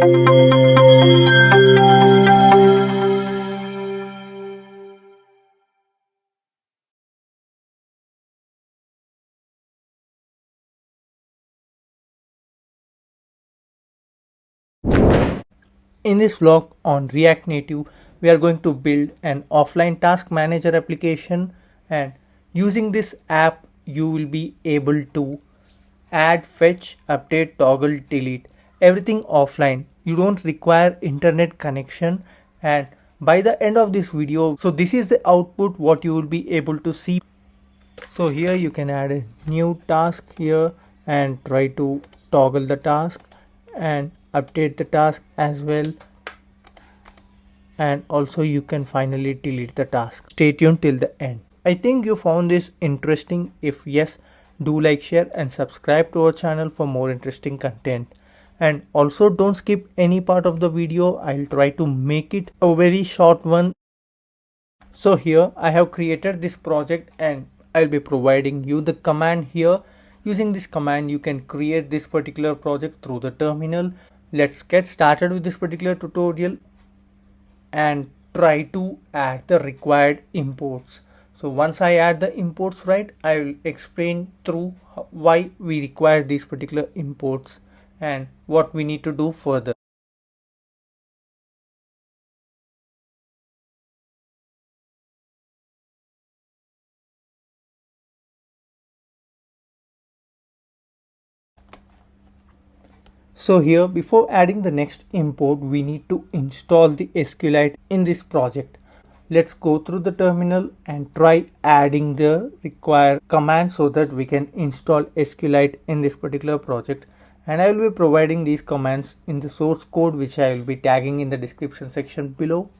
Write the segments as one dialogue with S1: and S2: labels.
S1: In this vlog on React Native, we are going to build an offline task manager application, and using this app you will be able to add, fetch, update, toggle, delete everything offline. You don't require internet connection, and by the end of this video, so this is the output what you will be able to see. So here you can add a new task here and try to toggle the task and update the task as well, and also you can finally delete the task. Stay tuned till the end. I think you found this interesting. If yes, do like, share and subscribe to our channel for more interesting content. And also don't skip any part of the video. I'll try to make it a very short one. So here I have created this project and I'll be providing you the command here. Using this command you can create this particular project through the terminal. Let's get started with this particular tutorial and try to add the required imports. So once I add the imports, right, I will explain through why we require these particular imports and what we need to do further. So here, before adding the next import, we need to install the SQLite in this project. Let's go through the terminal and try adding the required command so that we can install SQLite in this particular project. And I will be providing these commands in the source code, which I will be tagging in the description section below.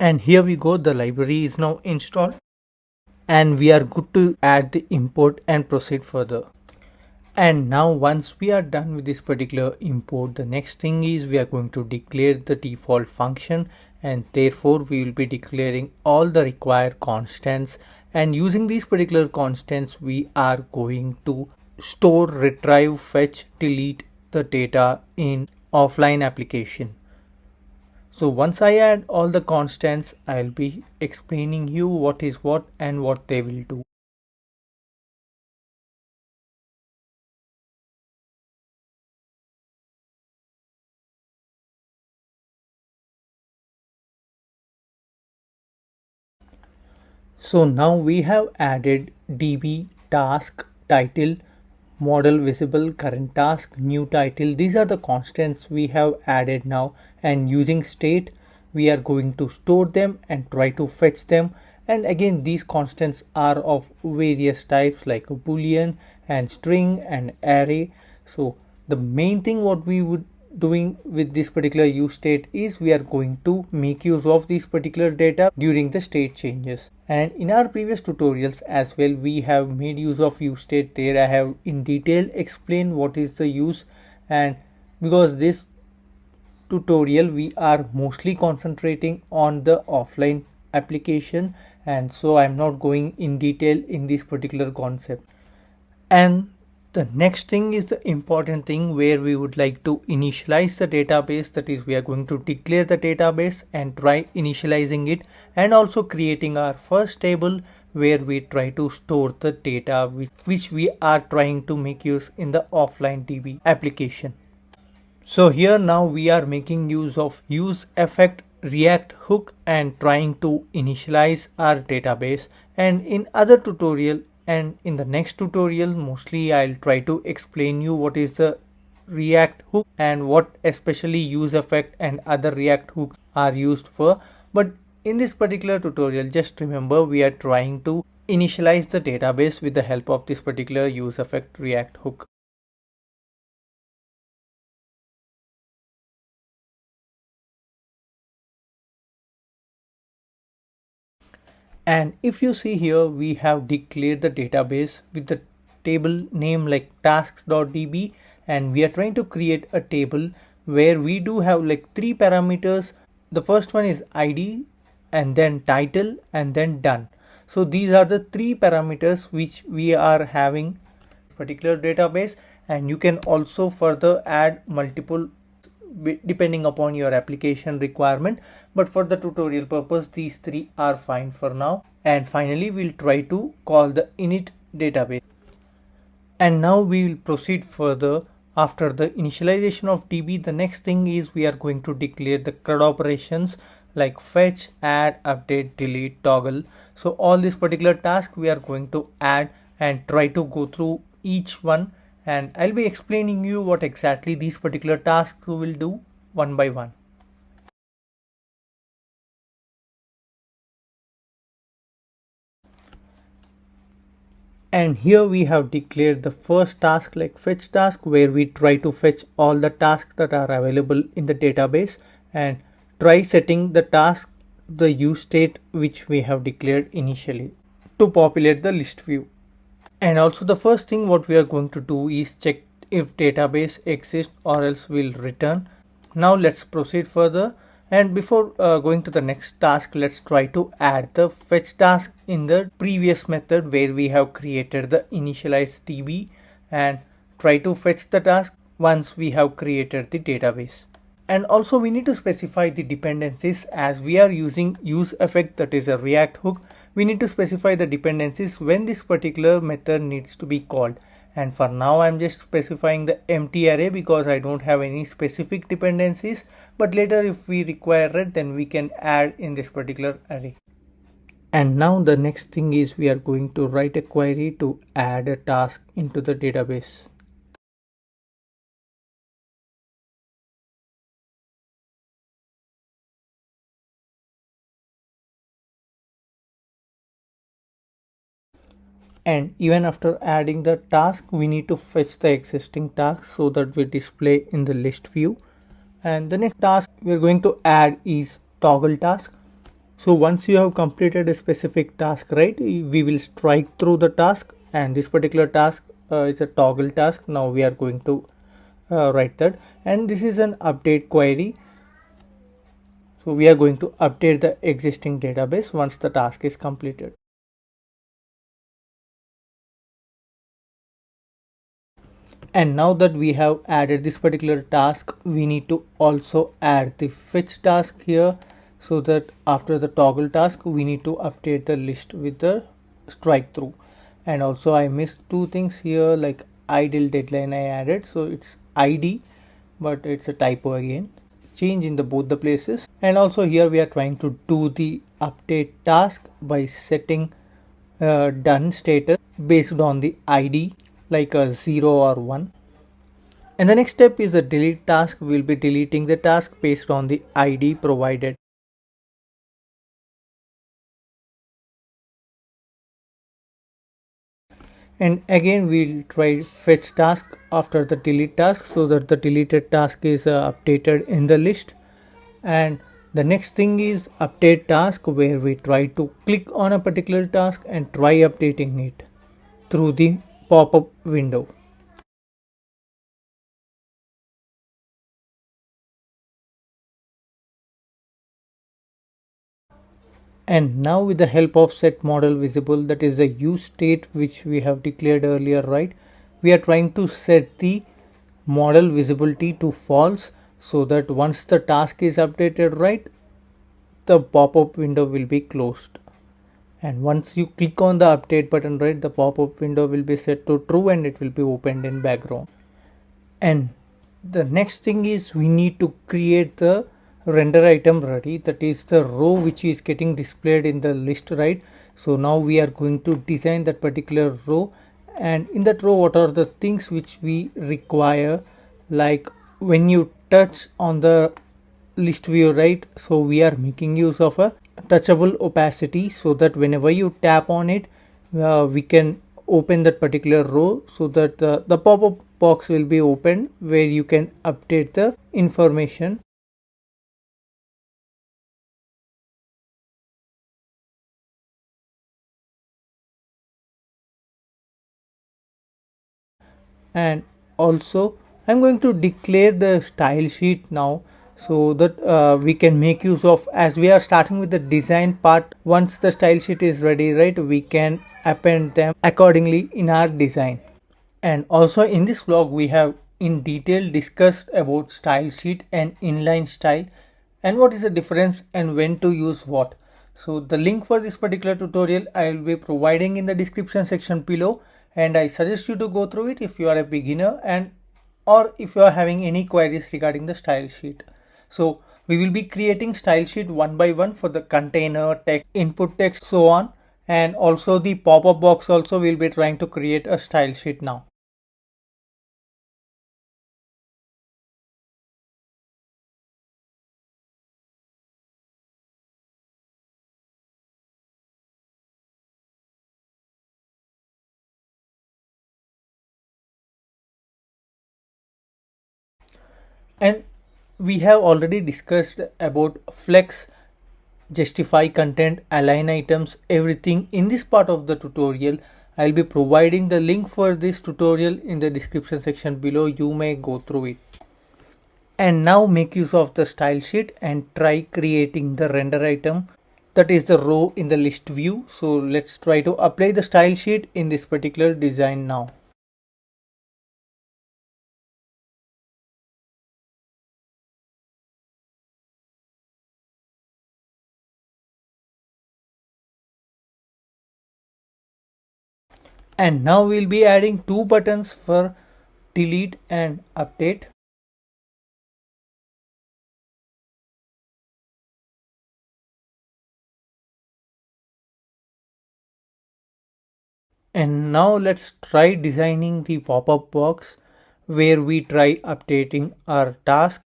S1: And here we go, the library is now installed and we are good to add the import and proceed further. And now once we are done with this particular import, the next thing is we are going to declare the default function, and therefore we will be declaring all the required constants, and using these particular constants we are going to store, retrieve, fetch, delete the data in offline application. So once I add all the constants, I'll be explaining you what is what and what they will do. So now we have added DB, task, title, modal, visible, current task, new title. These are the constants we have added now, and using state we are going to store them and try to fetch them. And again, these constants are of various types like a boolean and string and array. So the main thing what we would doing with this particular use state is we are going to make use of this particular data during the state changes. And in our previous tutorials as well, we have made use of use state. There I have in detail explained what is the use, and because this tutorial we are mostly concentrating on the offline application, and so I'm not going in detail in this particular concept. And the next thing is the important thing where we would like to initialize the database. That is, we are going to declare the database and try initializing it, and also creating our first table where we try to store the data which we are trying to make use in the offline DB application. So here now we are making use of use effect, React hook, and trying to initialize our database. And in other tutorial and in the next tutorial mostly I'll try to explain you what is the React hook and what especially use effect and other React hooks are used for. But in this particular tutorial, just remember we are trying to initialize the database with the help of this particular use effect React hook. And if you see here, we have declared the database with the table name like tasks.db, and we are trying to create a table where we do have like three parameters. The first one is ID, and then title, and then done. So these are the three parameters which we are having particular database, and you can also further add multiple depending upon your application requirement, but for the tutorial purpose these three are fine for now. And finally we'll try to call the init database. And now we will proceed further. After the initialization of DB, the next thing is we are going to declare the CRUD operations like fetch, add, update, delete, toggle. So all these particular tasks we are going to add and try to go through each one, and I'll be explaining you what exactly these particular tasks will do one by one. And here we have declared the first task like fetch task, where we try to fetch all the tasks that are available in the database and try setting the task the use state which we have declared initially to populate the list view. And also the first thing what we are going to do is check if database exists, or else we'll return. Now let's proceed further. And before going to the next task, let's try to add the fetch task in the previous method where we have created the initialize DB, and try to fetch the task once we have created the database. And also we need to specify the dependencies, as we are using use effect, that is a React hook. We need to specify the dependencies when this particular method needs to be called. And for now I'm just specifying the empty array because I don't have any specific dependencies, but later if we require it, then we can add in this particular array. And now the next thing is we are going to write a query to add a task into the database. And even after adding the task, we need to fetch the existing task so that we display in the list view. And the next task we're going to add is toggle task. So once you have completed a specific task, right, we will strike through the task, and this particular task is a toggle task. Now we are going to write that, and this is an update query. So we are going to update the existing database once the task is completed. And now that we have added this particular task, we need to also add the fetch task here, so that after the toggle task we need to update the list with the strike through. And also I missed two things here, like ideal deadline I added, so it's ID, but it's a typo again, change in the both the places. And also here we are trying to do the update task by setting done status based on the ID, like a 0 or 1. And the next step is the delete task. We'll be deleting the task based on the ID provided. And again we'll try fetch task after the delete task, so that the deleted task is updated in the list. And the next thing is update task, where we try to click on a particular task and try updating it through the pop-up window. And now with the help of set modal visible, that is the use state which we have declared earlier, right, we are trying to set the modal visibility to false, so that once the task is updated, right, the pop-up window will be closed. And once you click on the update button, right, the pop-up window will be set to true and it will be opened in background. And the next thing is we need to create the render item ready, that is the row which is getting displayed in the list, right. So now we are going to design that particular row, and in that row what are the things which we require, like when you touch on the list view, right, so we are making use of a touchable opacity, so that whenever you tap on it, we can open that particular row, so that the pop-up box will be open where you can update the information. And also I'm going to declare the style sheet now, so that we can make use of, as we are starting with the design part, once the style sheet is ready, right, we can append them accordingly in our design. And also in this vlog we have in detail discussed about style sheet and inline style and what is the difference and when to use what. So the link for this particular tutorial I will be providing in the description section below, and I suggest you to go through it if you are a beginner and or if you are having any queries regarding the style sheet. So we will be creating style sheet one by one for the container, text, input text, so on, and also the pop-up box also we'll be trying to create a style sheet now. And we have already discussed about flex, justify content, align items, everything in this part of the tutorial. I'll be providing the link for this tutorial in the description section below. You may go through it. And now make use of the style sheet and try creating the render item, that is the row in the list view. So let's try to apply the style sheet in this particular design now. And now we'll be adding two buttons for delete and update. And now let's try designing the pop-up box where we try updating our task.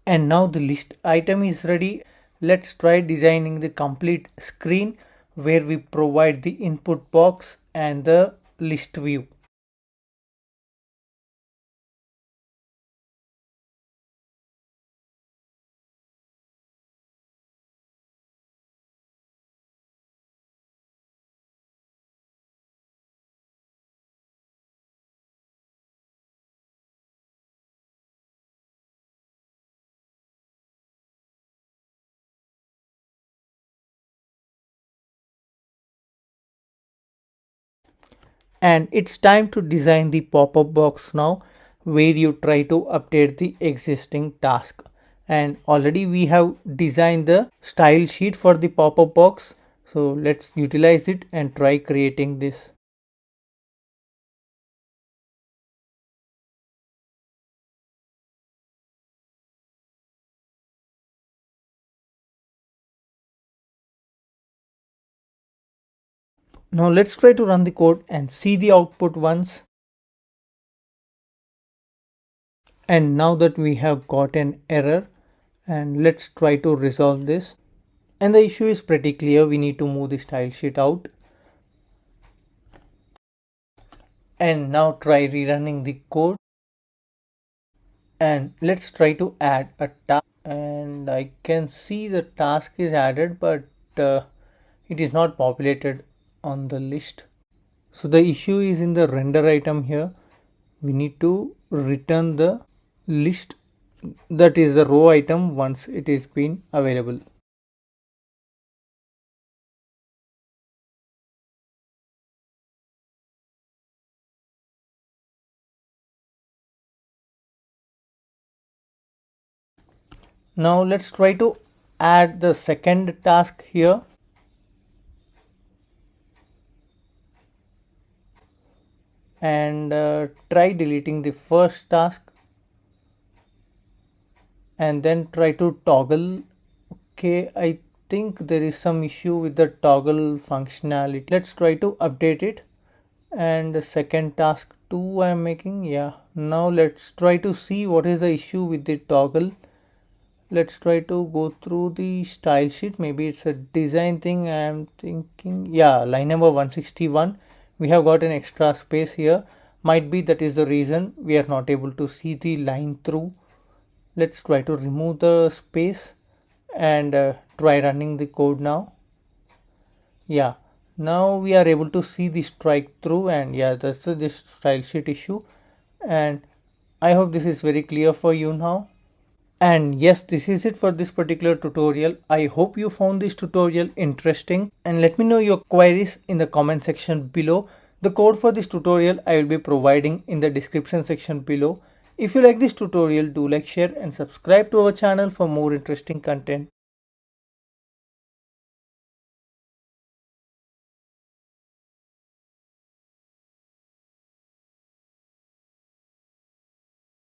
S1: And now the list item is ready. Let's try designing the complete screen where we provide the input box and the list view. And it's time to design the pop-up box now where you try to update the existing task. And already we have designed the style sheet for the pop-up box, so let's utilize it and try creating this. Now let's try to run the code and see the output once. And now that we have got an error, and let's try to resolve this. And the issue is pretty clear. We need to move the style sheet out. And now try rerunning the code. And let's try to add a task. And I can see the task is added, but it is not populated on the list. So the issue is in the render item here. We need to return the list, that is the row item, once it is been available. Now let's try to add the second task here. And try deleting the first task and then try to toggle. Okay, I think there is some issue with the toggle functionality. Let's try to update it. And the second task too I am making. Yeah, now let's try to see what is the issue with the toggle. Let's try to go through the style sheet. Maybe it's a design thing, I am thinking. Yeah, line number 161, we have got an extra space here. Might be that is the reason we are not able to see the line through. Let's try to remove the space and try running the code now. Yeah, now we are able to see the strike through, and yeah, that's this style sheet issue. And I hope this is very clear for you now. And yes, this is it for this particular tutorial. I hope you found this tutorial interesting, and let me know your queries in the comment section below. The code for this tutorial I will be providing in the description section below. If you like this tutorial, do like, share and subscribe to our channel for more interesting content.